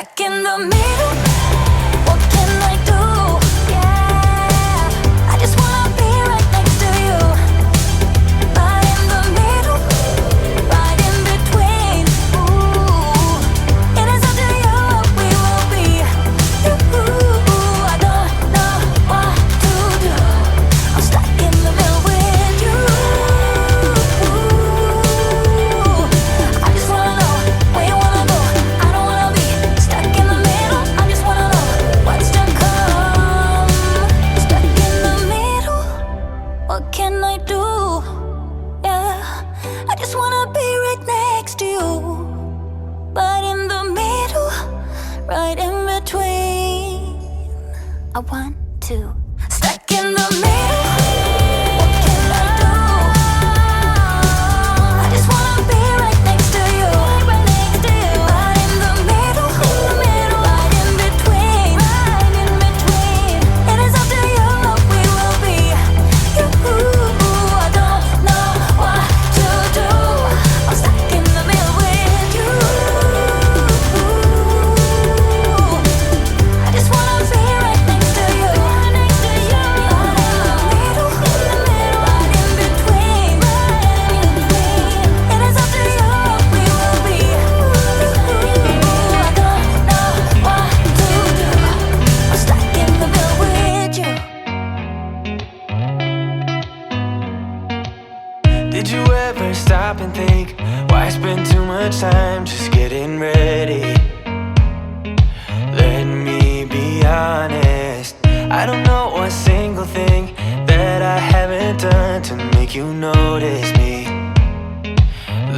stuck in the middle. What can I do? Yeah, I just wanna be right next to you. Right in the middle, right in between. Ooh, it is up to you what we will be. Ooh, I don't know what to do. I'm stuck in the middle with you. I just wanna know where you wanna go. I don't wanna be stuck in the middle. I just wanna know what's to come. Stuck in the middle. What can I do? Yeah, I just wanna be right next to you. But in the middle, right in between. I want to. Stuck in the middle. What can I do? I just wanna be right next to you. Right next to you. Right in the middle. Right in between. Right in between. It is up to you what we will be. I don't know what to do. I'm stuck in the middle with you. I just wanna be right next to you. Right next to you. Right in the middle. Right in between. Right in between. It is up to you what we will be. I don't know what to do. I'm stuck in the middle with you. Did you ever stop and think, why spend too much time just getting ready? Let me be honest, I don't know a single thing that I haven't done to make you notice me.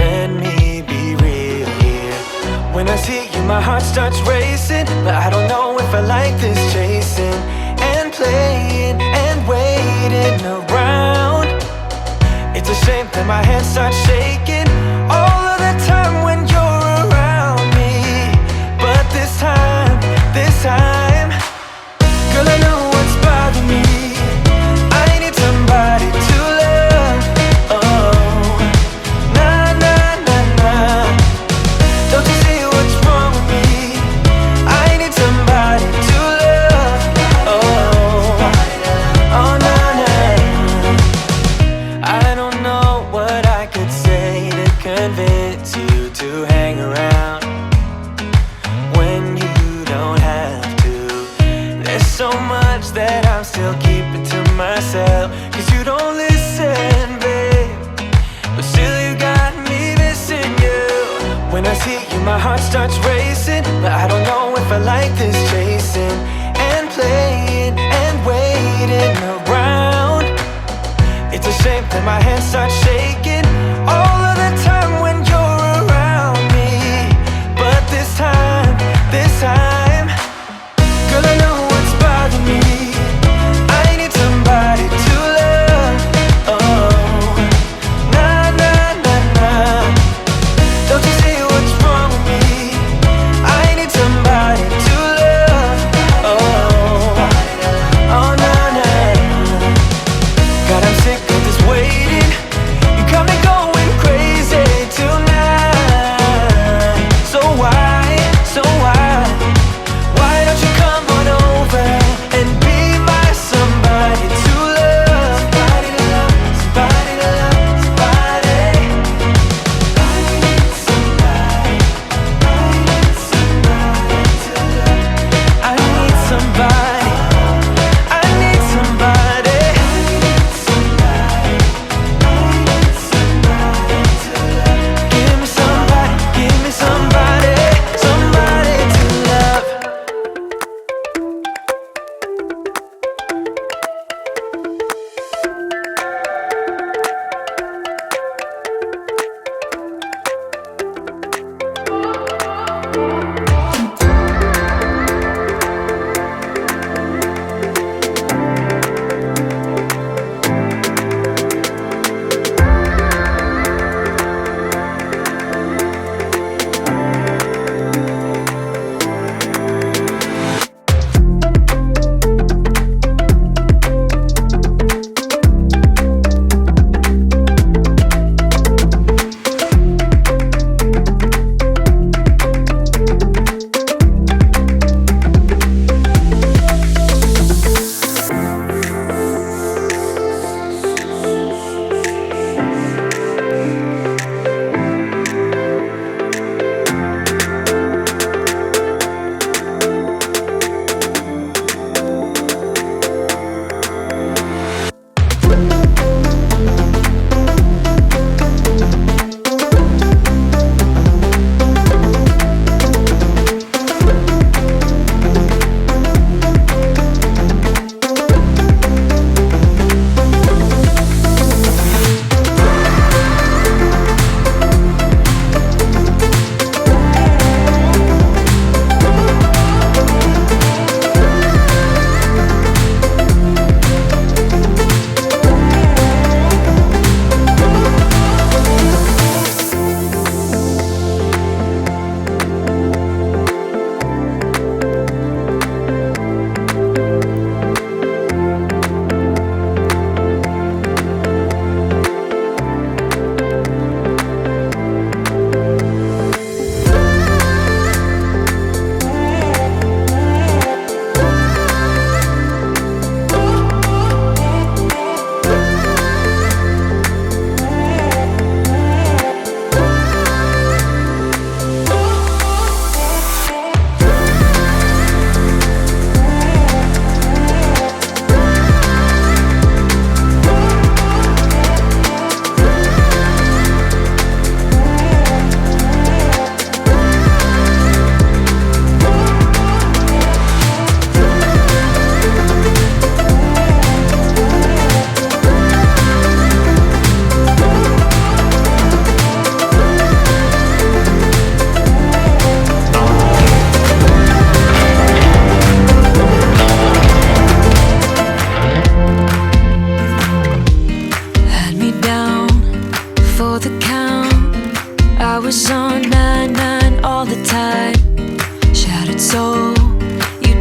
Let me be real here. When I see you, my heart starts racing, but I don't know if I like this chasing and playing and waiting around. It's a shame that my hands start shaking all of the time when you're around me. But this time, girl, I know what's bothering me. I need somebody to love. Oh, nah, nah, nah, nah. Don't you see what's wrong with me? I need somebody to love. Oh, oh, nah, nah. I don't know what I could say to convince you to hang around when you don't have to. There's so much that I'm still keeping to myself, 'cause you don't listen, babe. But still you got me missing you. When I see you, my heart starts racing, but I don't know if I like this chasing and playing and waiting around. It's a shame that my hands start shaking all of the time when you're around me. But this time, girl, I know what's bothering me. I need somebody to love. Oh, nah, nah, nah, nah. Don't you see what's wrong with me? I need somebody to love. Oh, oh, nah, nah. God, I'm sick of this waiting.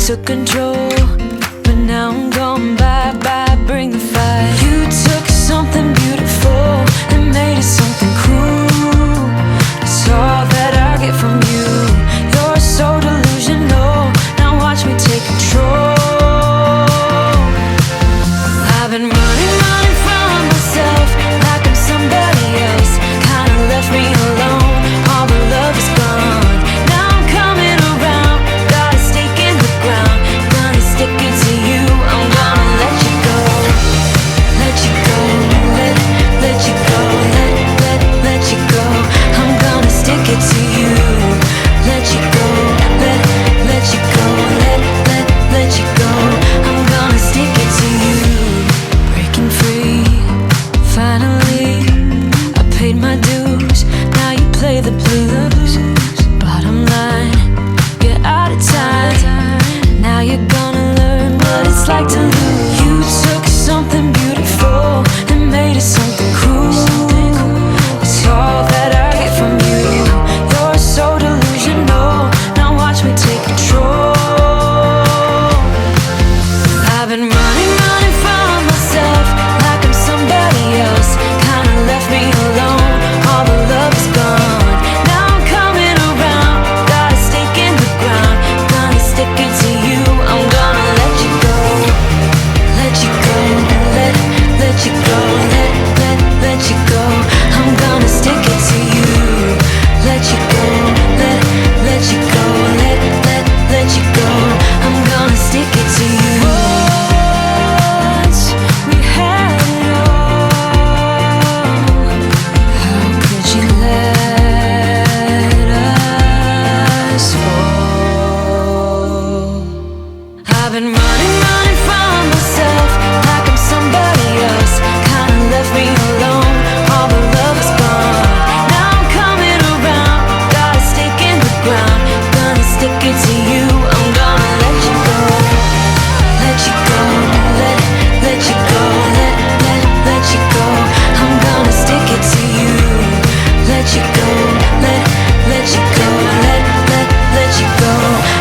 took control, but now I'm going bye-bye, bring the fire. You took something beautiful and made it something cruel. It's all that I get from you. You're so delusional, now watch me take control. I've been running from myself like I'm somebody else. Kinda left me alone, all the love is gone. Now I'm coming around, got a stake in the ground. Gonna stick it to you, I'm gonna let you go. Let you go, let you go, let you go. I'm gonna stick it to you. Let you go, let you go, let you go. I'm gonna stick it to you. Breaking free, finally, I paid my dues. Now you play the blues. Bottom line, you're out of time. Now you're gonna learn what it's like to lose. You took something beautiful and made it something cruel. It's all that I get from you. You're so delusional, now watch me take control. I've been running from myself like I'm somebody else. Kinda left me alone, all the love is gone. Now I'm coming around, got a stake in the ground. Gonna stick it to you, I'm gonna let you go. Let you go, let you go, let you go. I'm gonna stick it to you. Let you go, let you go, let you go. I'm gonna stick it to you. Once we had it all, how could you let us fall? I've been running from myself like I'm somebody else. Kinda left me alone, all the love is gone. Now I'm coming around, got a stake in the ground. Gonna stick it to you, I'm gonna let you go. Let you go, let you go, let you go. I'm gonna stick it to you. Let you go, let you go, let you go.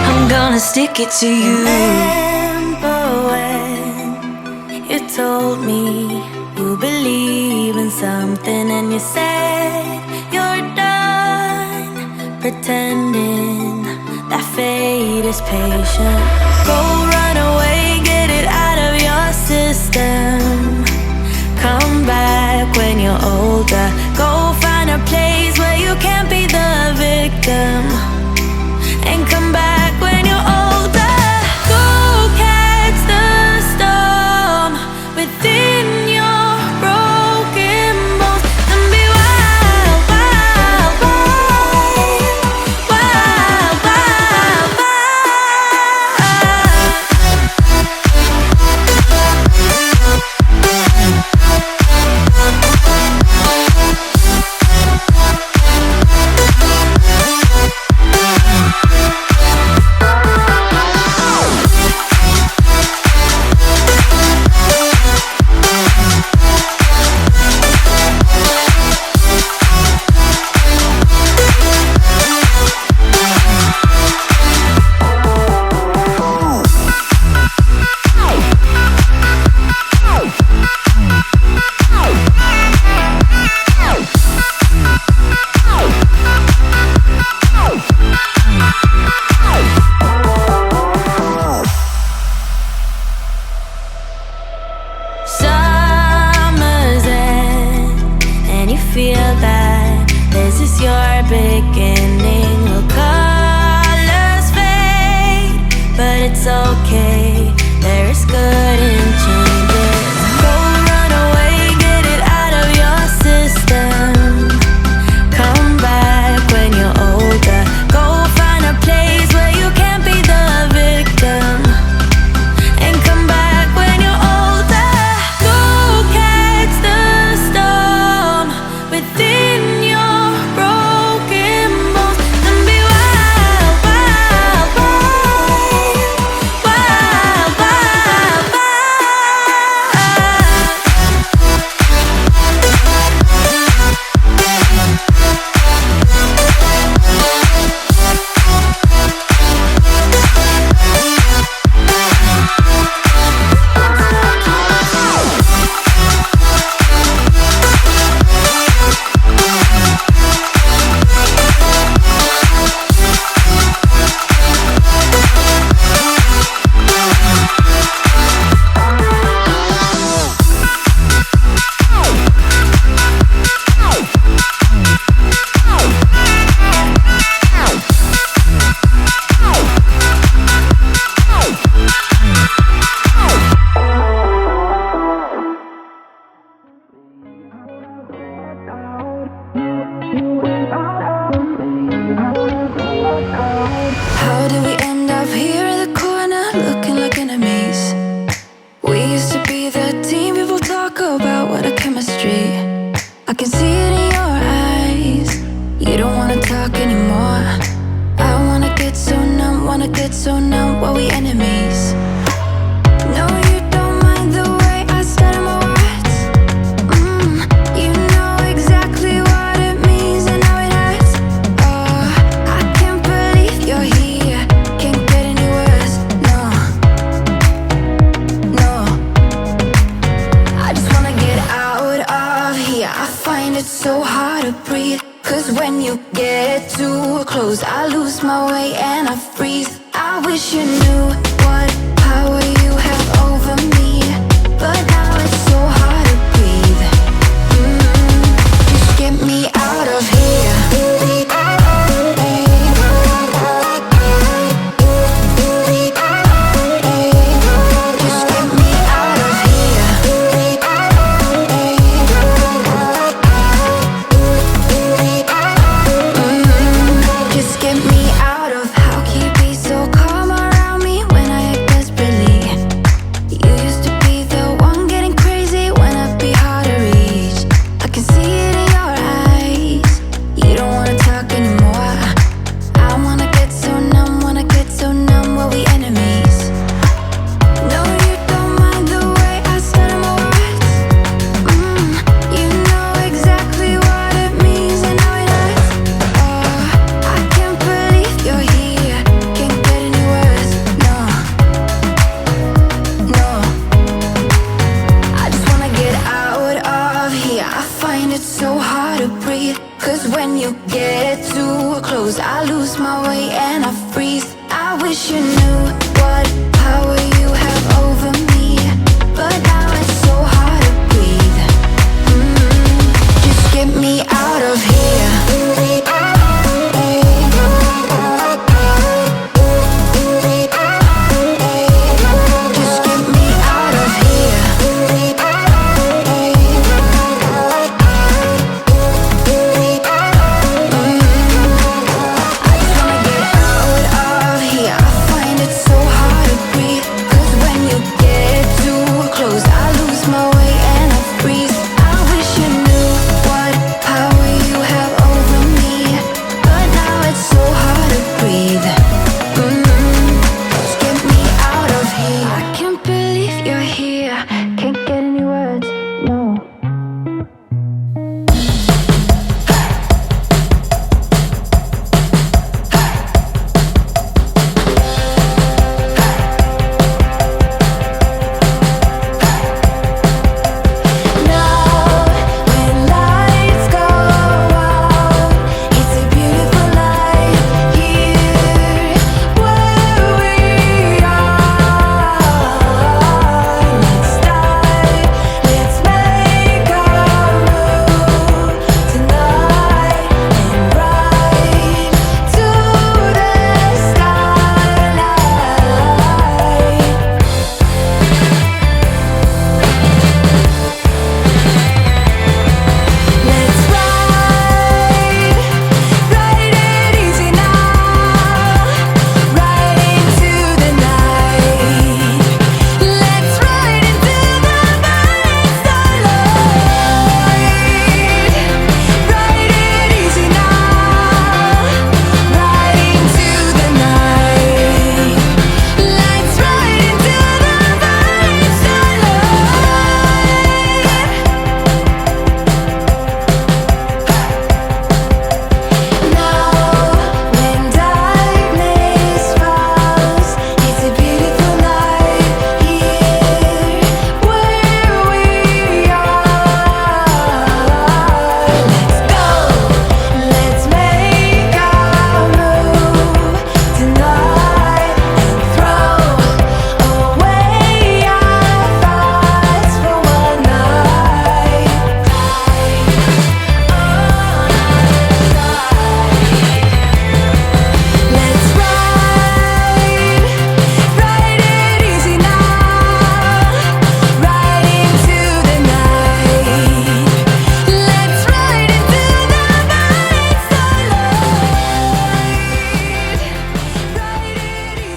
I'm gonna stick it to you. Remember when you told me you believe in something and you said you're done pretending that fate is patient. Go run away, get it out of your system. Come back when you're older. Go find a place where you can't be the victim. And come back when you're older. Go catch the storm within your broken bones. And be wild, wild, wild, wild, wild, wild. Summer's end, and you feel that this is your beginning. Will colors fade, but it's okay. There is good in changes. Go run away, get it out of your system. Come back when you're older. Go find a place where you can't be the victim. And come back when you're older. Go catch the storm within your broken bones. And be wild, wild, wild, wild, wild, wild. so numb, were we enemies? No, you don't mind the way I stutter my words. You know exactly what it means and how it hurts. Oh, I can't believe you're here. Can't get any worse. No, no. I just wanna get out of here. I find it so hard to breathe. Cause when you get too close, I lose my way and I freeze. I wish you knew what power you have over me, but now it's so hard to breathe. Just get me out of here. Just get me out of here. Just get me out of. How can you be so calm around me when I act desperately? You used to be the one getting crazy when I'd be hard to reach. I can see it in your eyes. You don't wanna talk anymore. I wanna get so numb, were we enemies? No, you don't mind the way I stutter my words. You know exactly what it means and how it hurts. Oh, I can't believe you're here. Can't get any worse. No, no. I just wanna get out of here. I find it so hard to breathe. Cause when you get too close, I lose my way and I freeze. I wish you knew